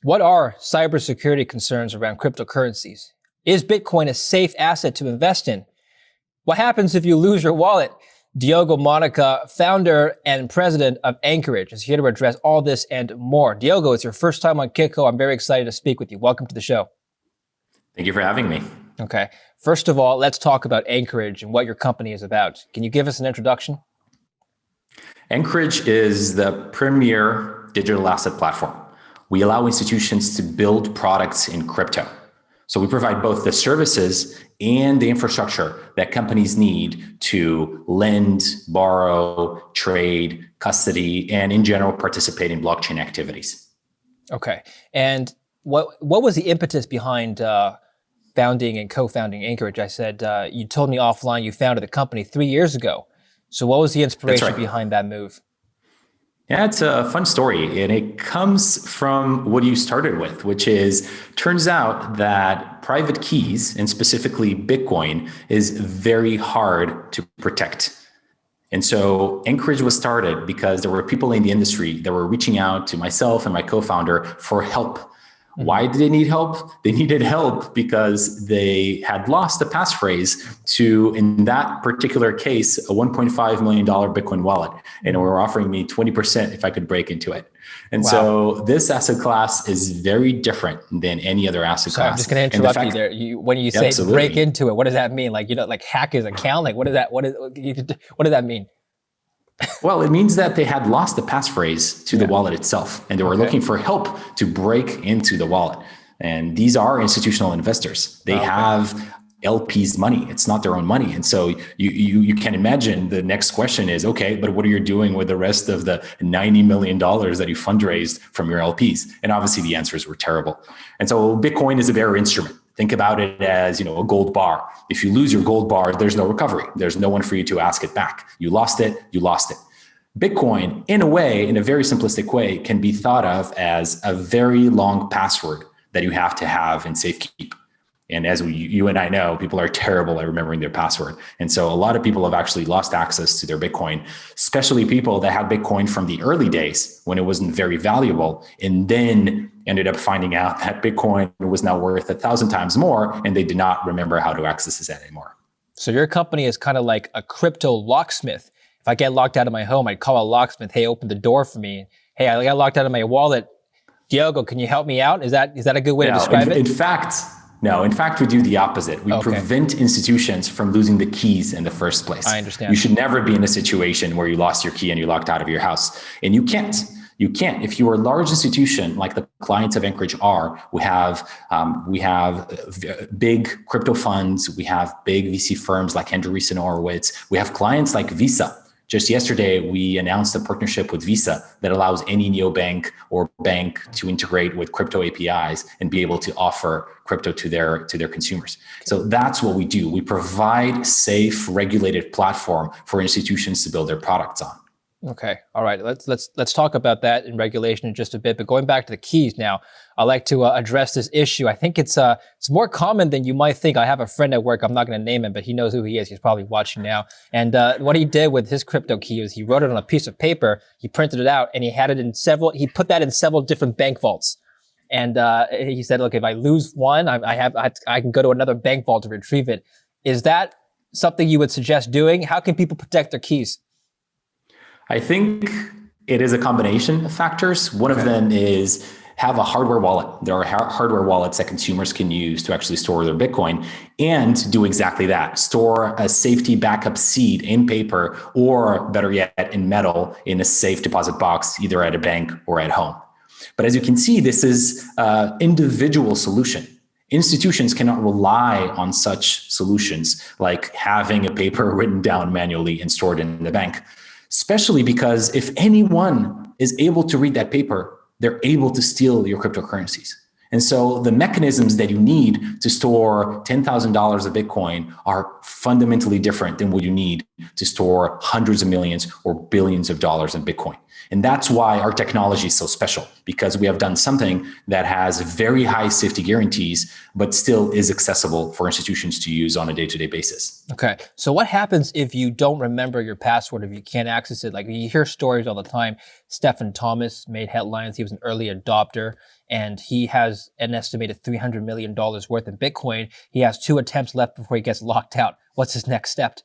What are cybersecurity concerns around cryptocurrencies? Is Bitcoin a safe asset to invest in? What happens if you lose your wallet? Diogo Monica, founder and president of Anchorage, is here to address all this and more. Diogo, it's your first time on Kitco. I'm very excited to speak with you. Welcome to the show. Thank you for having me. Okay. First of all, let's talk about Anchorage and what your company is about. Can you give us an introduction? Anchorage is the premier digital asset platform. We allow institutions to build products in crypto. So we provide both the services and the infrastructure that companies need to lend, borrow, trade, custody, and in general participate in blockchain activities. Okay. And what was the impetus behind founding and co-founding Anchorage? I said, you told me offline you founded the company 3 years ago. So what was the inspiration behind that move? Yeah, it's a fun story, and it comes from what you started with, which is, turns out that private keys, and specifically Bitcoin, is very hard to protect. And so Anchorage was started because there were people in the industry that were reaching out to myself and my co-founder for help. Why did they need help? They needed help because they had lost the passphrase to, in that particular case, a $1.5 million Bitcoin wallet. And they were offering me 20% if I could break into it. And so this asset class is very different than any other asset class. I'm just going to interrupt you there. When you say break into it, what does that mean? Like, like hack his account? Like, what does that mean? Well, it means that they had lost the passphrase to the wallet itself, and they were looking for help to break into the wallet. And these are institutional investors. They have LPs' money. It's not their own money. And so you can imagine the next question is, okay, but what are you doing with the rest of the $90 million that you fundraised from your LPs? And obviously the answers were terrible. And so Bitcoin is a better instrument. Think about it as, a gold bar. If you lose your gold bar, there's no recovery. There's no one for you to ask it back. You lost it, you lost it. Bitcoin, in a way, in a very simplistic way, can be thought of as a very long password that you have to have in safekeep. And as you and I know, people are terrible at remembering their password. And so a lot of people have actually lost access to their Bitcoin, especially people that had Bitcoin from the early days when it wasn't very valuable, and then ended up finding out that Bitcoin was now worth 1,000 times more, and they did not remember how to access it anymore. So your company is kind of like a crypto locksmith. If I get locked out of my home, I'd call a locksmith, hey, open the door for me. Hey, I got locked out of my wallet. Diogo, can you help me out? Is that a good way to describe it? In fact, we do the opposite. We prevent institutions from losing the keys in the first place. I understand. You should never be in a situation where you lost your key and you're locked out of your house. And you can't. If you are a large institution like the clients of Anchorage are, we have big crypto funds, we have big VC firms like Andreessen Horowitz, we have clients like Visa. Just yesterday, we announced a partnership with Visa that allows any neobank or bank to integrate with crypto APIs and be able to offer crypto to their consumers. So that's what we do. We provide safe, regulated platform for institutions to build their products on. Okay. All right. Let's talk about that in regulation in just a bit. But going back to the keys now, I'd like to address this issue. I think it's more common than you might think. I have a friend at work. I'm not going to name him, but he knows who he is. He's probably watching now. And what he did with his crypto key is he wrote it on a piece of paper, he printed it out, and he had it in he put that in several different bank vaults. And he said, look, if I lose one, I can go to another bank vault to retrieve it. Is that something you would suggest doing? How can people protect their keys? I think it is a combination of factors. One of them is have a hardware wallet. There are hardware wallets that consumers can use to actually store their Bitcoin and do exactly that. Store a safety backup seed in paper, or better yet, in metal in a safe deposit box, either at a bank or at home. But as you can see, this is an individual solution. Institutions cannot rely on such solutions like having a paper written down manually and stored in the bank. Especially because if anyone is able to read that paper, they're able to steal your cryptocurrencies. And so the mechanisms that you need to store $10,000 of Bitcoin are fundamentally different than what you need to store hundreds of millions or billions of dollars in Bitcoin. And that's why our technology is so special, because we have done something that has very high safety guarantees, but still is accessible for institutions to use on a day-to-day basis. Okay. So what happens if you don't remember your password, if you can't access it? Like, you hear stories all the time. Stephen Thomas made headlines. He was an early adopter, and he has an estimated $300 million worth in Bitcoin. He has 2 attempts left before he gets locked out. What's his next step?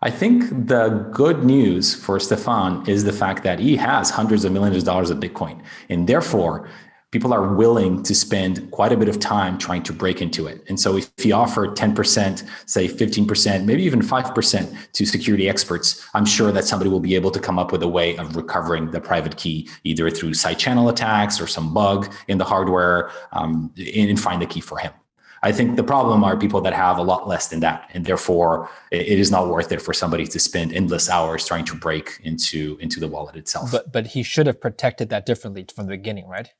I think the good news for Stefan is the fact that he has hundreds of millions of dollars of Bitcoin. And therefore, people are willing to spend quite a bit of time trying to break into it. And so if he offered 10%, say 15%, maybe even 5% to security experts, I'm sure that somebody will be able to come up with a way of recovering the private key, either through side channel attacks or some bug in the hardware, and find the key for him. I think the problem are people that have a lot less than that. And therefore, it is not worth it for somebody to spend endless hours trying to break into the wallet itself. But he should have protected that differently from the beginning, right?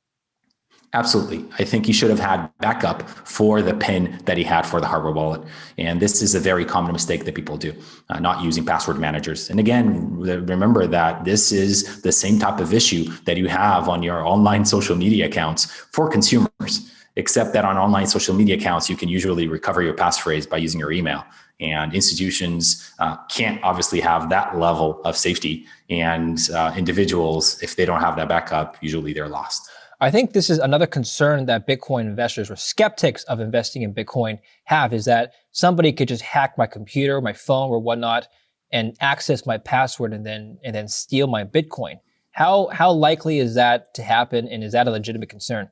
Absolutely. I think he should have had backup for the PIN that he had for the hardware wallet. And this is a very common mistake that people do, not using password managers. And again, remember that this is the same type of issue that you have on your online social media accounts for consumers, except that on online social media accounts, you can usually recover your passphrase by using your email. And institutions can't obviously have that level of safety. And individuals, if they don't have that backup, usually they're lost. I think this is another concern that Bitcoin investors or skeptics of investing in Bitcoin have, is that somebody could just hack my computer, my phone, or whatnot, and access my password and then steal my Bitcoin. How likely is that to happen, and is that a legitimate concern?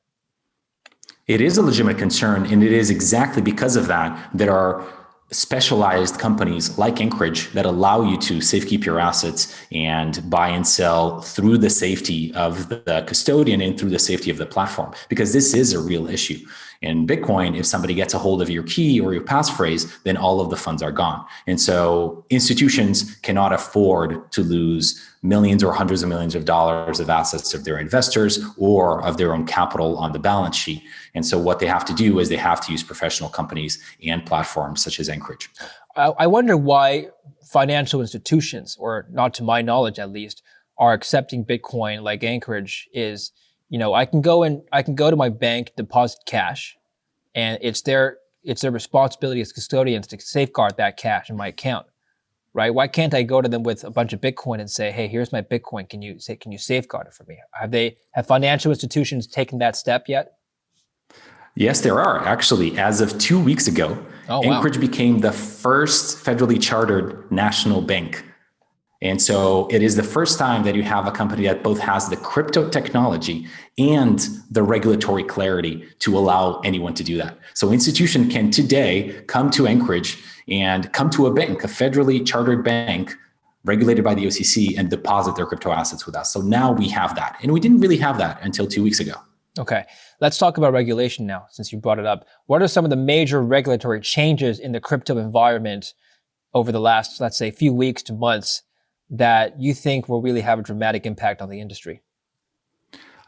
It is a legitimate concern, and it is exactly because of that there are specialized companies like Anchorage that allow you to safekeep your assets and buy and sell through the safety of the custodian and through the safety of the platform, because this is a real issue. In Bitcoin, if somebody gets a hold of your key or your passphrase, then all of the funds are gone. And so institutions cannot afford to lose millions or hundreds of millions of dollars of assets of their investors or of their own capital on the balance sheet. And so what they have to do is they have to use professional companies and platforms such as Anchorage. I wonder why financial institutions, or not to my knowledge at least, are accepting Bitcoin like Anchorage is. I can go to my bank, deposit cash, and it's their responsibility as custodians to safeguard that cash in my account, right? Why can't I go to them with a bunch of Bitcoin and say, hey, here's my Bitcoin. Can you safeguard it for me? Have financial institutions taken that step yet? Yes, there are. Actually, as of 2 weeks ago, Anchorage became the first federally chartered national bank. And so it is the first time that you have a company that both has the crypto technology and the regulatory clarity to allow anyone to do that. So institution can today come to Anchorage and come to a bank, a federally chartered bank regulated by the OCC, and deposit their crypto assets with us. So now we have that. And we didn't really have that until 2 weeks ago. Okay, let's talk about regulation now, since you brought it up. What are some of the major regulatory changes in the crypto environment over the last, let's say, few weeks to months that you think will really have a dramatic impact on the industry?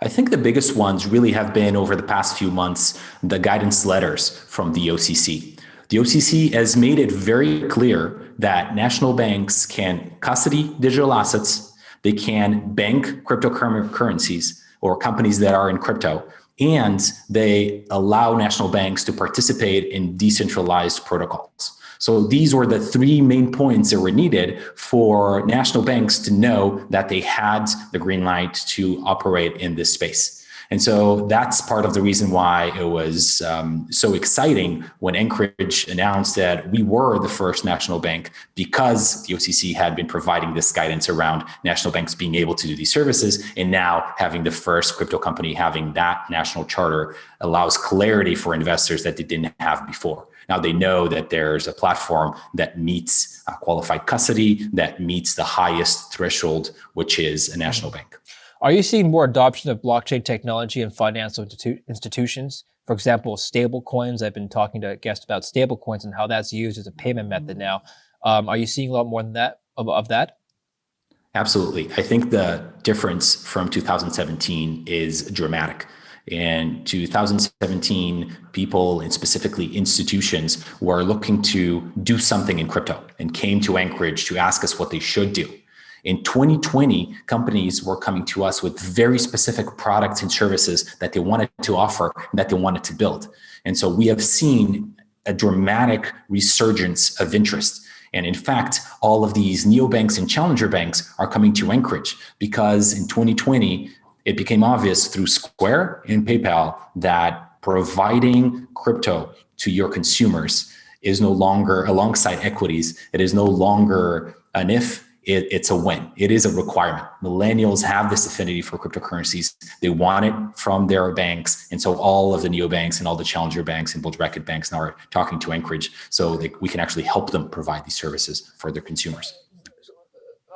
I think the biggest ones really have been, over the past few months, the guidance letters from the OCC. The OCC has made it very clear that national banks can custody digital assets, they can bank cryptocurrencies or companies that are in crypto, and they allow national banks to participate in decentralized protocols. So these were the three main points that were needed for national banks to know that they had the green light to operate in this space. And so that's part of the reason why it was so exciting when Anchorage announced that we were the first national bank, because the OCC had been providing this guidance around national banks being able to do these services. And now having the first crypto company having that national charter allows clarity for investors that they didn't have before. Now they know that there's a platform that meets qualified custody, that meets the highest threshold, which is a national bank. Are you seeing more adoption of blockchain technology in financial institutions? For example, stable coins. I've been talking to a guest about stable coins and how that's used as a payment method now. Are you seeing a lot more than that of that? Absolutely. I think the difference from 2017 is dramatic. In 2017, people, and specifically institutions, were looking to do something in crypto and came to Anchorage to ask us what they should do. In 2020, companies were coming to us with very specific products and services that they wanted to offer and that they wanted to build. And so we have seen a dramatic resurgence of interest. And in fact, all of these neobanks and challenger banks are coming to Anchorage because in 2020, it became obvious through Square and PayPal that providing crypto to your consumers is no longer, alongside equities, it is no longer an if, it's a when. It is a requirement. Millennials have this affinity for cryptocurrencies. They want it from their banks. And so all of the neobanks and all the challenger banks and bulge bracket banks now are talking to Anchorage so that we can actually help them provide these services for their consumers.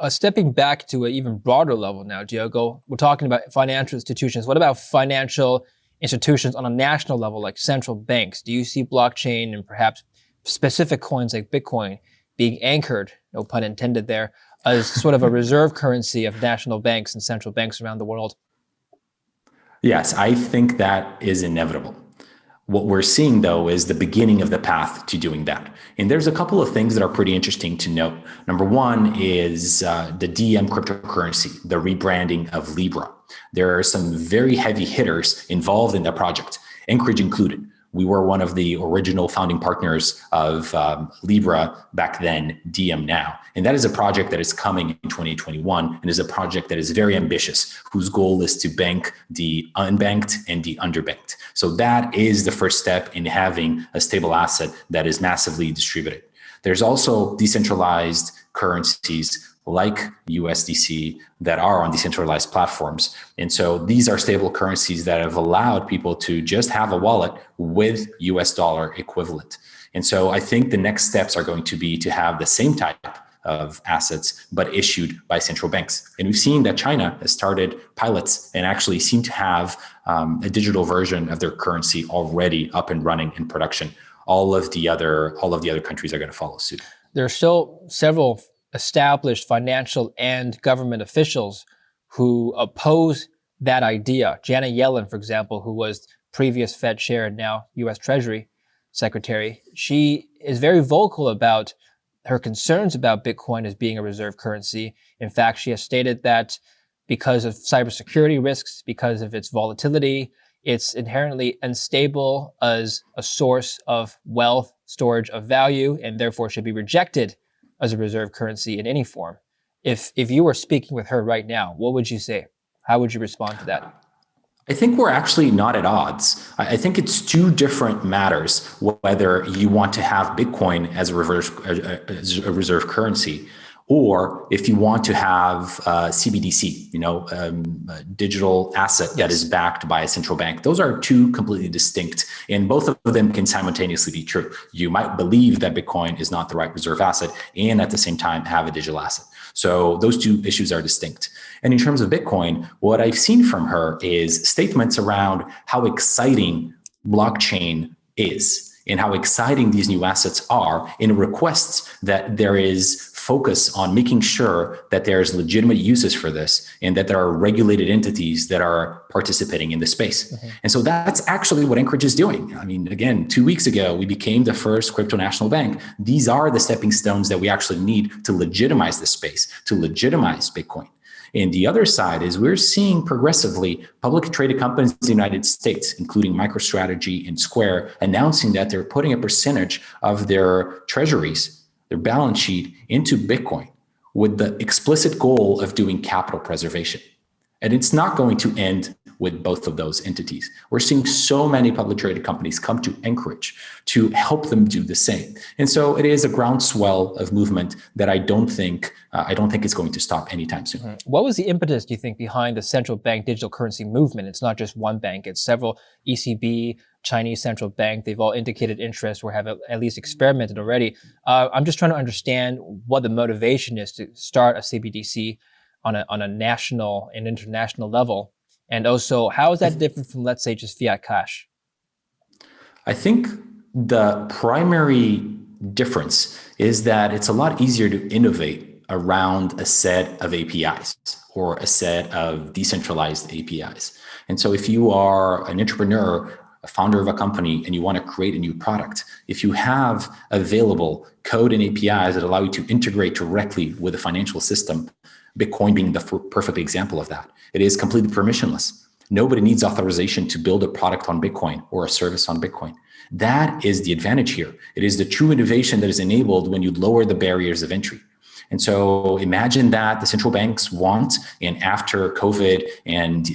Stepping back to an even broader level now, Diogo, we're talking about financial institutions. What about financial institutions on a national level, like central banks? Do you see blockchain and perhaps specific coins like Bitcoin being anchored, no pun intended there, as sort of a reserve currency of national banks and central banks around the world? Yes, I think that is inevitable. What we're seeing, though, is the beginning of the path to doing that. And there's a couple of things that are pretty interesting to note. Number one is the DM cryptocurrency, the rebranding of Libra. There are some very heavy hitters involved in that project, Anchorage included. We were one of the original founding partners of Libra back then, DM now. And that is a project that is coming in 2021 and is a project that is very ambitious, whose goal is to bank the unbanked and the underbanked. So that is the first step in having a stable asset that is massively distributed. There's also decentralized currencies like USDC that are on decentralized platforms. And so these are stable currencies that have allowed people to just have a wallet with US dollar equivalent. And so I think the next steps are going to be to have the same type of assets, but issued by central banks. And we've seen that China has started pilots and actually seem to have a digital version of their currency already up and running in production. All of the other countries are going to follow suit. There are still several established financial and government officials who oppose that idea. Janet Yellen, for example, who was previous Fed chair and now US Treasury Secretary, she is very vocal about her concerns about Bitcoin as being a reserve currency. In fact, she has stated that because of cybersecurity risks, because of its volatility, it's inherently unstable as a source of wealth, storage of value, and therefore should be rejected as a reserve currency in any form. If you were speaking with her right now, what would you say? How would you respond to that? I think we're actually not at odds. I think it's two different matters, whether you want to have Bitcoin as a reserve currency, or if you want to have CBDC, a digital asset that is backed by a central bank. Those are two completely distinct, and both of them can simultaneously be true. You might believe that Bitcoin is not the right reserve asset and at the same time have a digital asset. So those two issues are distinct. And in terms of Bitcoin, what I've seen from her is statements around how exciting blockchain is and how exciting these new assets are, in requests that there is focus on making sure that there's legitimate uses for this and that there are regulated entities that are participating in the space. Mm-hmm. And so that's actually what Anchorage is doing. I mean, again, 2 weeks ago, we became the first crypto national bank. These are the stepping stones that we actually need to legitimize this space, to legitimize Bitcoin. And the other side is we're seeing progressively publicly traded companies in the United States, including MicroStrategy and Square, announcing that they're putting a percentage of their treasuries, their balance sheet, into Bitcoin with the explicit goal of doing capital preservation. And it's not going to end with both of those entities. We're seeing so many publicly traded companies come to Anchorage to help them do the same. And so it is a groundswell of movement that I don't think it's going to stop anytime soon. Mm-hmm. What was the impetus, do you think, behind the central bank digital currency movement? It's not just one bank, it's several. ECB, Chinese central bank, they've all indicated interest or have at least experimented already. I'm just trying to understand what the motivation is to start a CBDC on a national and international level. And also, how is that different from, let's say, just fiat cash? I think the primary difference is that it's a lot easier to innovate around a set of APIs or a set of decentralized APIs. And so if you are an entrepreneur, a founder of a company, and you want to create a new product, if you have available code and APIs that allow you to integrate directly with a financial system, Bitcoin being the perfect example of that. It is completely permissionless. Nobody needs authorization to build a product on Bitcoin or a service on Bitcoin. That is the advantage here. It is the true innovation that is enabled when you lower the barriers of entry. And so imagine that the central banks want, and after COVID and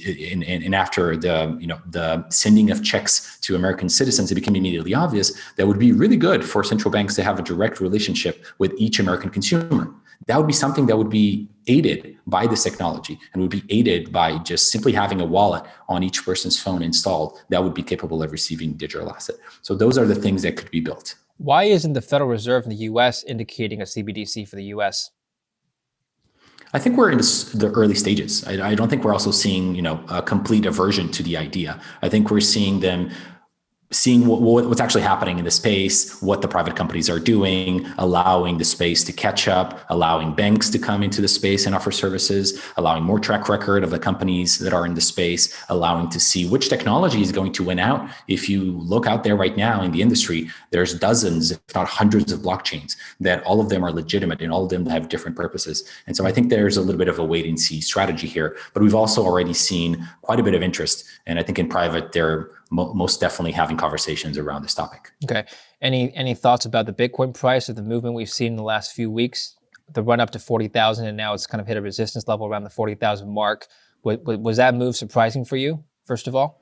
after the sending of checks to American citizens, it became immediately obvious that would be really good for central banks to have a direct relationship with each American consumer. That would be something that would be aided by this technology and would be aided by just simply having a wallet on each person's phone installed that would be capable of receiving digital asset. So those are the things that could be built. Why isn't the Federal Reserve in the US indicating a CBDC for the US? I think we're in the early stages. I don't think we're also seeing, a complete aversion to the idea. I think we're seeing what's actually happening in the space, what the private companies are doing, allowing the space to catch up, allowing banks to come into the space and offer services, allowing more track record of the companies that are in the space, allowing to see which technology is going to win out. If you look out there right now in the industry, there's dozens, if not hundreds of blockchains that all of them are legitimate and all of them have different purposes. And so I think there's a little bit of a wait and see strategy here, but we've also already seen quite a bit of interest. And I think in private, they're most definitely having conversations around this topic. Okay. Any thoughts about the Bitcoin price or the movement we've seen in the last few weeks? The run up to 40,000, and now it's kind of hit a resistance level around the 40,000 mark. Was that move surprising for you, first of all?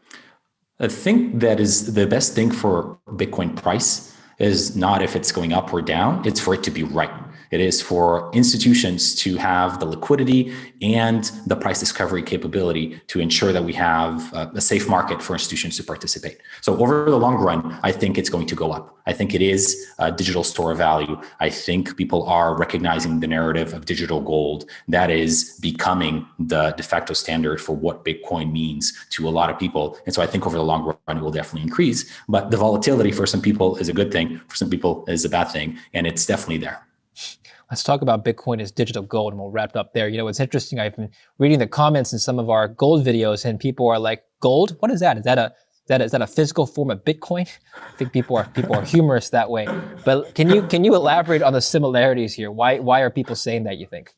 I think that is the best thing for Bitcoin price is not if it's going up or down, it's for it to be right. It is for institutions to have the liquidity and the price discovery capability to ensure that we have a safe market for institutions to participate. So over the long run, I think it's going to go up. I think it is a digital store of value. I think people are recognizing the narrative of digital gold that is becoming the de facto standard for what Bitcoin means to a lot of people. And so I think over the long run, it will definitely increase. But the volatility for some people is a good thing. For some people is a bad thing. And it's definitely there. Let's talk about Bitcoin as digital gold, and we'll wrap it up there. It's interesting. I've been reading the comments in some of our gold videos, and people are like, "Gold? What is that? Is that a physical form of Bitcoin?" I think people are humorous that way. But can you elaborate on the similarities here? Why are people saying that, you think?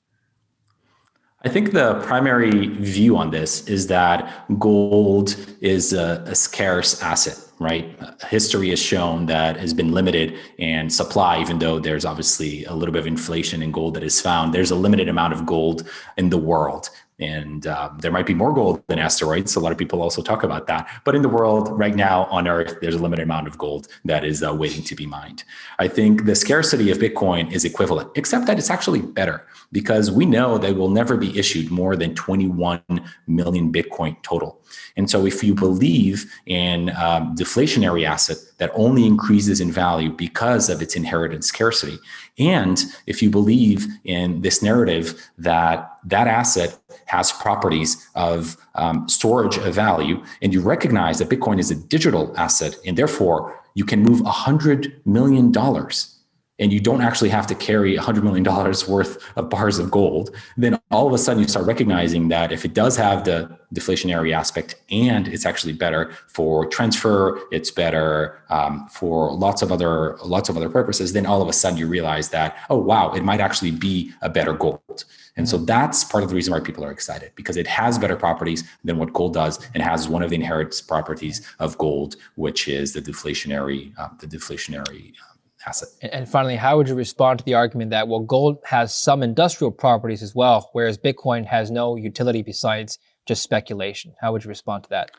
I think the primary view on this is that gold is a scarce asset, right? History has shown that has been limited in supply, even though there's obviously a little bit of inflation in gold that is found. There's a limited amount of gold in the world. And there might be more gold than asteroids. A lot of people also talk about that. But in the world right now on Earth, there's a limited amount of gold that is waiting to be mined. I think the scarcity of Bitcoin is equivalent, except that it's actually better because we know that will never be issued more than 21 million Bitcoin total. And so if you believe in deflationary asset that only increases in value because of its inherent scarcity, and if you believe in this narrative that that asset has properties of storage of value, and you recognize that Bitcoin is a digital asset, and therefore you can move $100 million and you don't actually have to carry $100 million worth of bars of gold, then all of a sudden you start recognizing that if it does have the deflationary aspect and it's actually better for transfer, it's better for lots of other purposes, then all of a sudden you realize that, oh, wow, it might actually be a better gold. And so that's part of the reason why people are excited, because it has better properties than what gold does and has one of the inherent properties of gold, which is the deflationary asset. And finally, how would you respond to the argument that, well, gold has some industrial properties as well, whereas Bitcoin has no utility besides just speculation? How would you respond to that?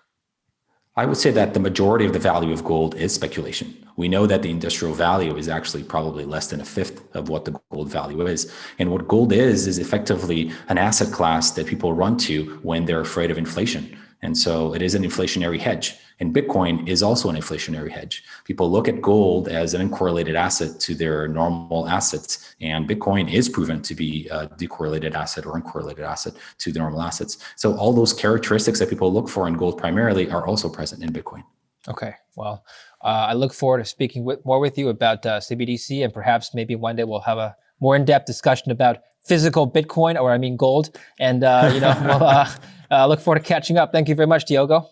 I would say that the majority of the value of gold is speculation. We know that the industrial value is actually probably less than a fifth of what the gold value is. And what gold is effectively an asset class that people run to when they're afraid of inflation. And so it is an inflationary hedge. And Bitcoin is also an inflationary hedge. People look at gold as an uncorrelated asset to their normal assets. And Bitcoin is proven to be a decorrelated asset or uncorrelated asset to the normal assets. So all those characteristics that people look for in gold primarily are also present in Bitcoin. Okay. Well, I look forward to speaking more with you about CBDC, and perhaps maybe one day we'll have a more in-depth discussion about physical Bitcoin, or I mean gold. And, we'll look forward to catching up. Thank you very much, Diogo.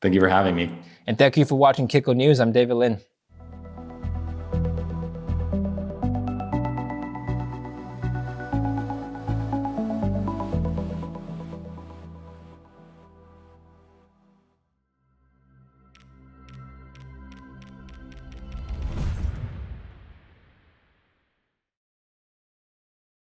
Thank you for having me. And thank you for watching Kitco News. I'm David Lin.